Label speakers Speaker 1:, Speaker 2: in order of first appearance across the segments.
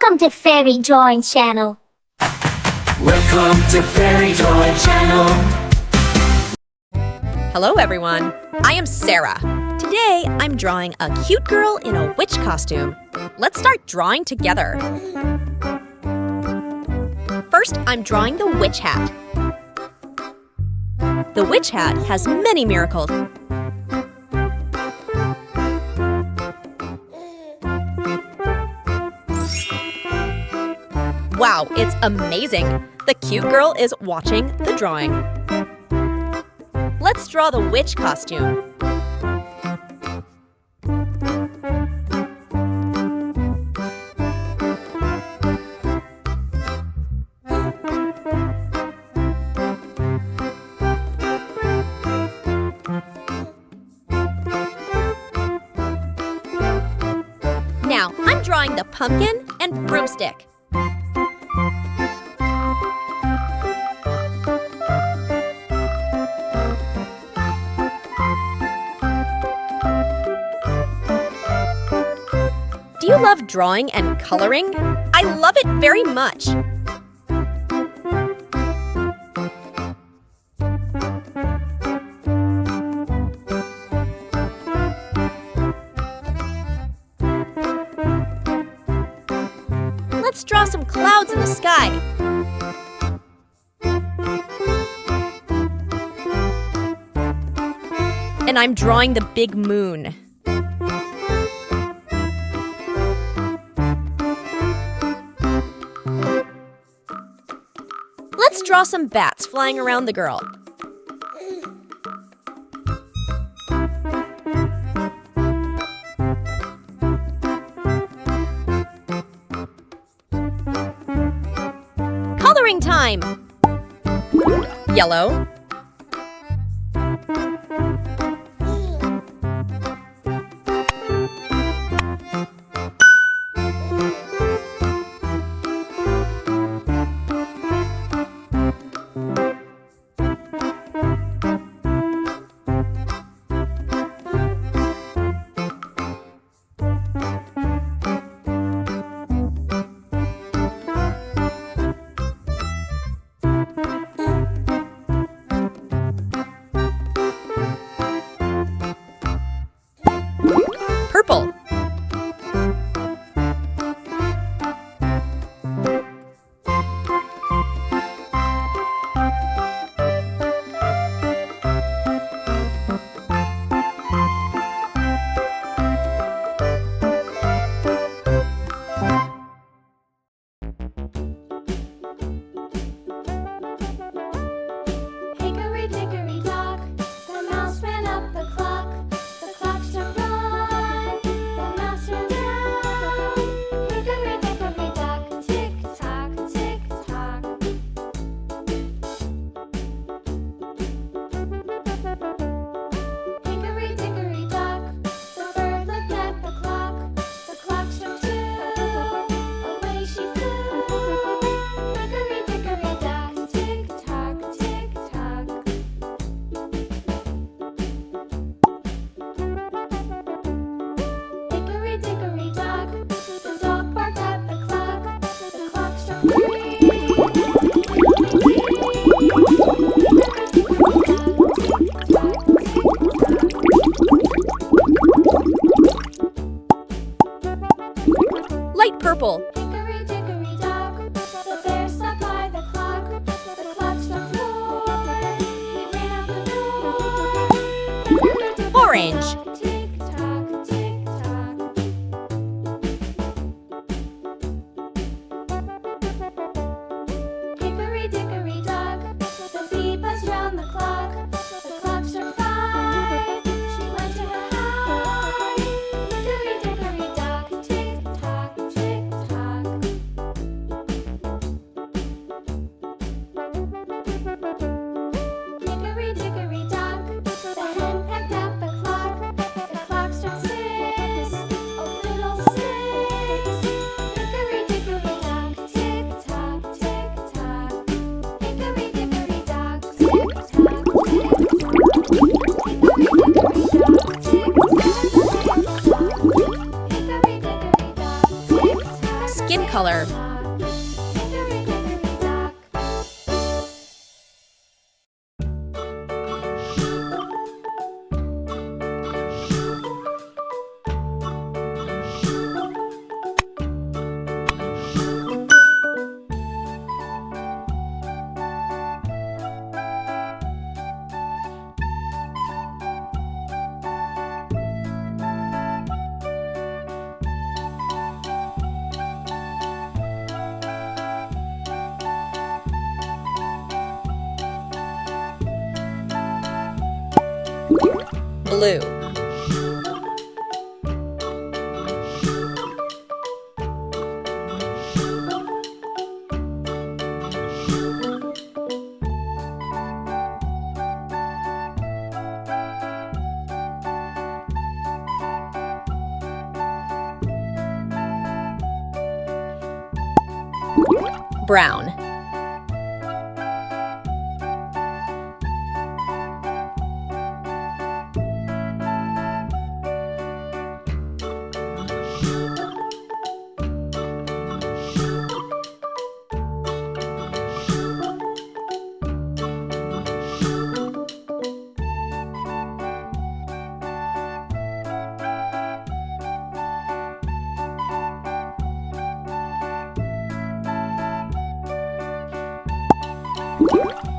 Speaker 1: Welcome to Fairy Drawing Channel.
Speaker 2: Welcome to Fairy Drawing Channel.
Speaker 3: Hello everyone, I am Sarah. Today I'm drawing a cute girl in a witch costume. Let's start drawing together. First, I'm drawing the witch hat. The witch hat has many miracles. Wow, it's amazing! The cute girl is watching the drawing. Let's draw the witch costume. Now, I'm drawing the pumpkin and broomstick. Do you love drawing and coloring? I love it very much. Let's draw some clouds in the sky. And I'm drawing the big moon. Let's draw some bats flying around the girl. Coloring time! Yellow. Purple.
Speaker 4: Hickory-dickory-dock, the mouse ran up the clock. The clock struck one, the mouse ran down. Hickory-dickory-dock, tick-tock, tick-tock. Hickory-dickory-dock, the bird looked at the clock. The clock struck two, away she flew. Hickory-dickory-dock, tick-tock, tick-tock. Hickory-dickory-dock, the dog barked at the clock. The clock struck three.
Speaker 3: Light purple.
Speaker 4: Hickory-dickory-dock, the bear sat by the clock. The clock struck four. He ran out the door. Hickory-dickory-dock,
Speaker 3: Orange.
Speaker 4: tick-tock, tick-tock. Hickory-dickory-dock, the bee buzzed round the clock. The clock struck five. She went to her hive. Hickory-dickory-dock, tick-tock, tick-tock. Hickory-dickory-dock, the hen pecked at the clock.
Speaker 3: skin color.
Speaker 4: Hickory dickory dock.
Speaker 3: Blue. Brown.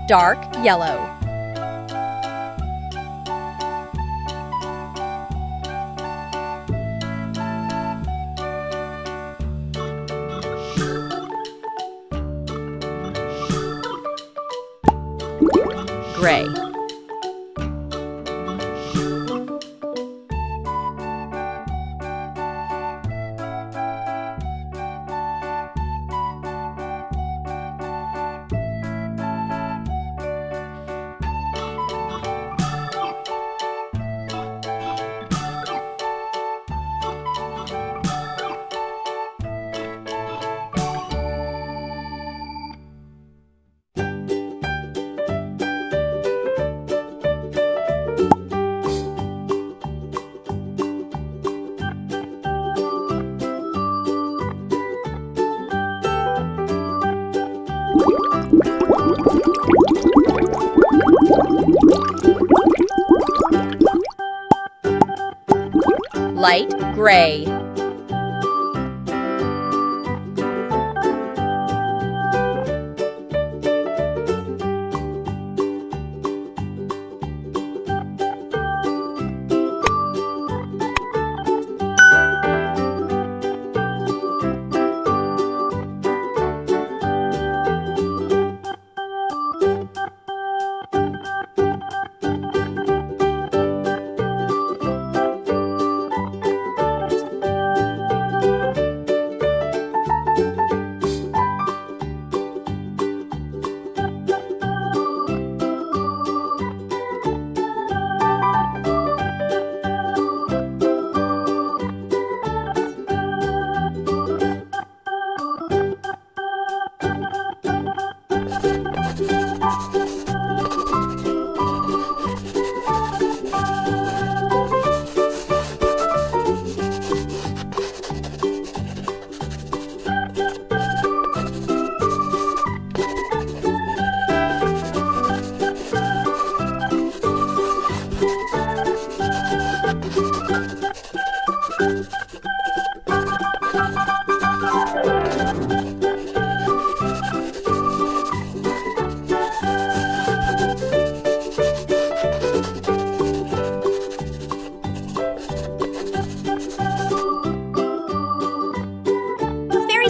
Speaker 3: Dark yellow. Gray. Light gray.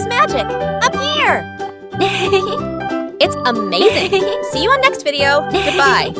Speaker 3: Magic! Up here! It's amazing! See you on next video. Goodbye.